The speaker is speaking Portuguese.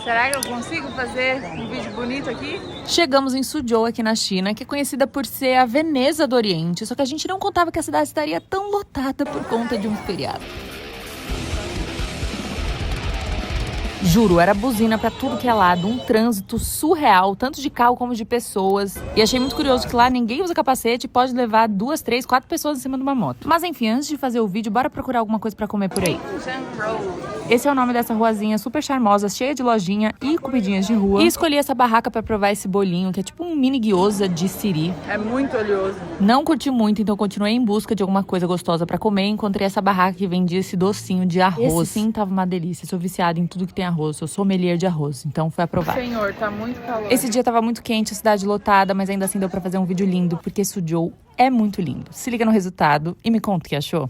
Será que eu consigo fazer um vídeo bonito aqui? Chegamos em Suzhou, aqui na China, que é conhecida por ser a Veneza do Oriente, só que a gente não contava que a cidade estaria tão lotada por conta de um feriado. Juro, era buzina pra tudo que é lado, um trânsito surreal, tanto de carro como de pessoas. E achei muito curioso que lá ninguém usa capacete e pode levar 2, 3, 4 pessoas em cima de uma moto. Mas enfim, antes de fazer o vídeo, bora procurar alguma coisa pra comer por aí. Esse é o nome dessa ruazinha super charmosa, cheia de lojinha e comidinhas de rua. E escolhi essa barraca pra provar esse bolinho, que é tipo um mini gyoza de siri. É muito oleoso. Não curti muito, então continuei em busca de alguma coisa gostosa pra comer. Encontrei essa barraca que vendia esse docinho de arroz. Esse sim tava uma delícia. Sou viciada em tudo que tem arroz. Sou sommelier de arroz, então foi aprovado. Senhor, tá muito calor. Esse dia tava muito quente, a cidade lotada, mas ainda assim deu pra fazer um vídeo lindo, porque Suzhou é muito lindo. Se liga no resultado e me conta o que achou.